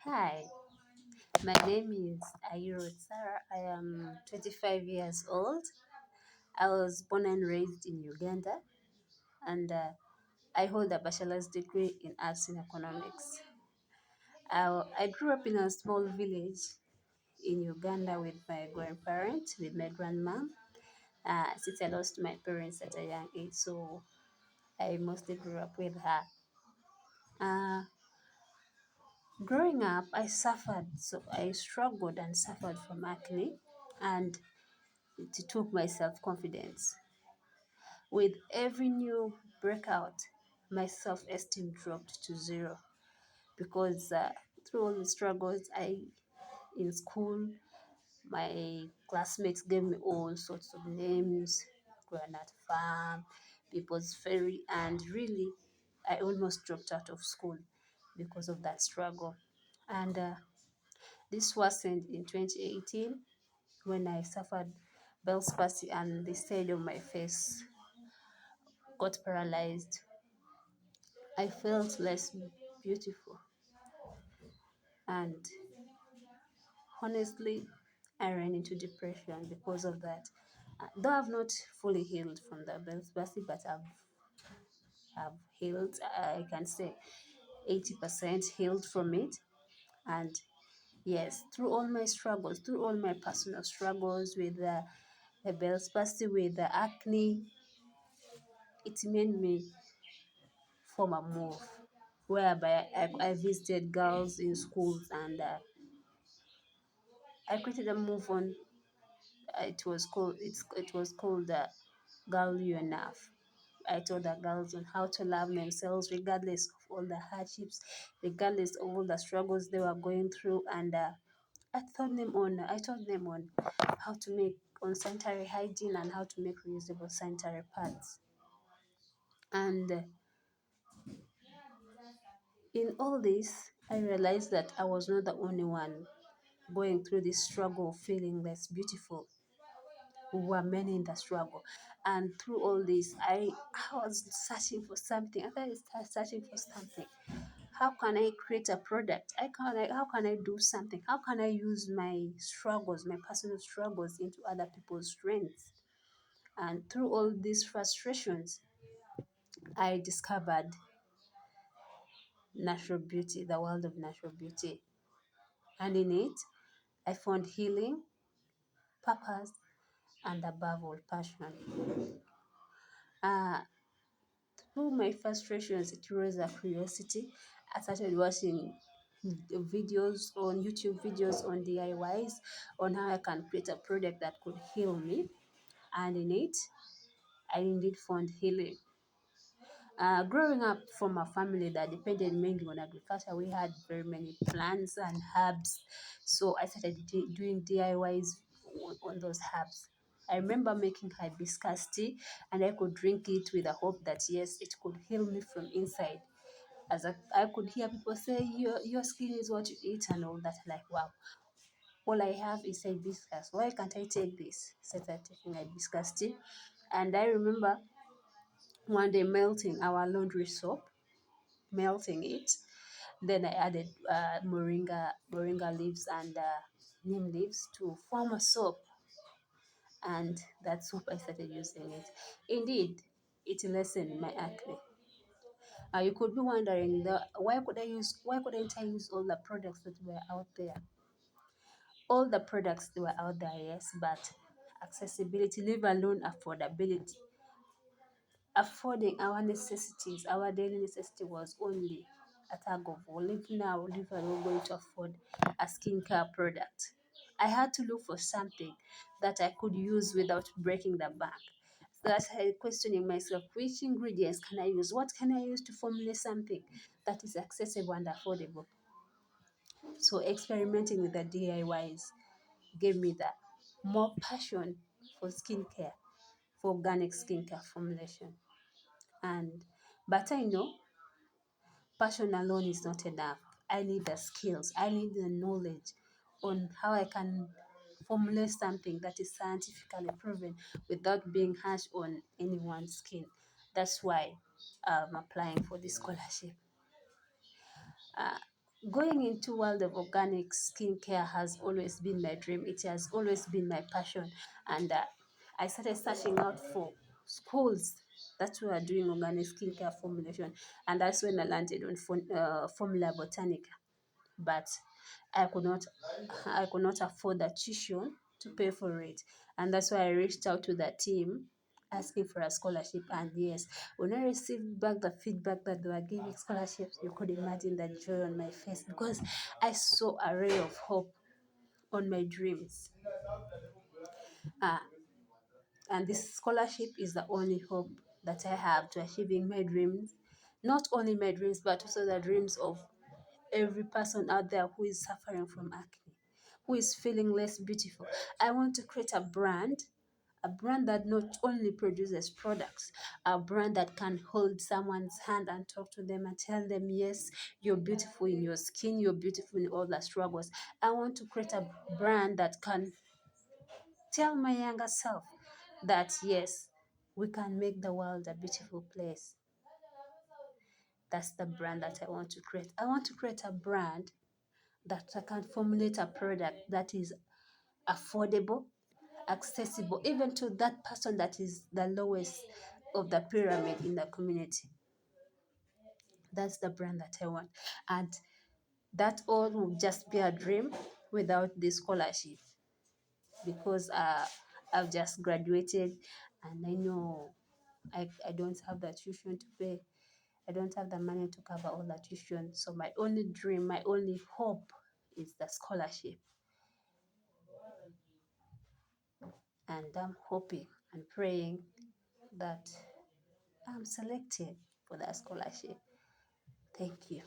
Hi, my name is Ayuro Sarah. I am 25 years old. I was born and raised in Uganda, and I hold a bachelor's degree in arts and economics. I grew up in a small village in Uganda with my grandparents, with my grandmom. Since I lost my parents at a young age, so I mostly grew up with her. Uh, Growing up, I suffered, so I struggled and suffered from acne, and it took my self confidence. With every new breakout, my self esteem dropped to zero because through all the struggles in school, my classmates gave me all sorts of names, Granite Farm, People's Ferry, and really, I almost dropped out of school because of that struggle. And this worsened in 2018 when I suffered Bell's palsy and the side of my face got paralyzed. I felt less beautiful, and honestly, I ran into depression because of that. Though I've not fully healed from the Bell's palsy, but I've healed. I can say 80% healed from it, and yes, through all my struggles, through all my personal struggles with the Bell's palsy, with the acne, it made me form a move whereby I visited girls in schools and I created a move on. It was called Girl You Enough. I told the girls on how to love themselves regardless of all the hardships, regardless of all the struggles they were going through, and I told them on how to make on sanitary hygiene and how to make reusable sanitary pads. And in all this, I realized that I was not the only one going through this struggle of feeling less beautiful. We were many in the struggle. And through all this, I was searching for something. After I started searching for something, how can I create a product? How can I do something? How can I use my struggles, my personal struggles, into other people's strengths? And through all these frustrations, I discovered natural beauty, the world of natural beauty. And in it, I found healing, purpose, and above all, passion. Uh, Through my frustrations, it rose a curiosity. I started watching videos on YouTube, videos on DIYs, on how I can create a product that could heal me. And in it, I indeed found healing. Growing up from a family that depended mainly on agriculture, we had very many plants and herbs. So I started doing DIYs on those herbs. I remember making hibiscus tea and I could drink it with the hope that yes, it could heal me from inside. I could hear people say, your skin is what you eat and all that. Like, wow, all I have is hibiscus. Why can't I take this? Started taking hibiscus tea. And I remember one day melting our laundry soap, melting it. Then I added moringa leaves and neem leaves to form a soap, and that soap I started using it. Indeed, it lessened my acne. You could be wondering, why couldn't I use all the products that were out there? All the products that were out there, yes, but accessibility, leave alone affordability. Affording our necessities, our daily necessity was only a tag of war. Live now, we're going to afford a skincare product. I had to look for something that I could use without breaking the bank. So that's how questioning myself, which ingredients can I use? What can I use to formulate something that is accessible and affordable? So experimenting with the DIYs gave me that more passion for skincare, for organic skincare formulation. And but I know passion alone is not enough. I need the skills, I need the knowledge on how I can formulate something that is scientifically proven without being harsh on anyone's skin. That's why I'm applying for this scholarship. Going into world of organic skincare has always been my dream. It has always been my passion, and I started searching out for schools that were doing organic skincare formulation, and that's when I landed on Formula Botanica. But I could not I could not afford the tuition to pay for it. And that's why I reached out to the team asking for a scholarship. And yes, when I received back the feedback that they were giving scholarships, you could imagine the joy on my face because I saw a ray of hope on my dreams. Uh, and this scholarship is the only hope that I have to achieving my dreams. Not only my dreams, but also the dreams of every person out there who is suffering from acne, who is feeling less beautiful. I want to create a brand that not only produces products, a brand that can hold someone's hand and talk to them and tell them, yes, you're beautiful in your skin, you're beautiful in all the struggles. I want to create a brand that can tell my younger self that, yes, we can make the world a beautiful place. That's the brand that I want to create. I want to create a brand that I can formulate a product that is affordable, accessible, even to that person that is the lowest of the pyramid in the community. That's the brand that I want. And that all will just be a dream without the scholarship because I've just graduated and I know I don't have the tuition to pay. I don't have the money to cover all the tuition. So my only dream, my only hope is the scholarship. And I'm hoping and praying that I'm selected for that scholarship. Thank you.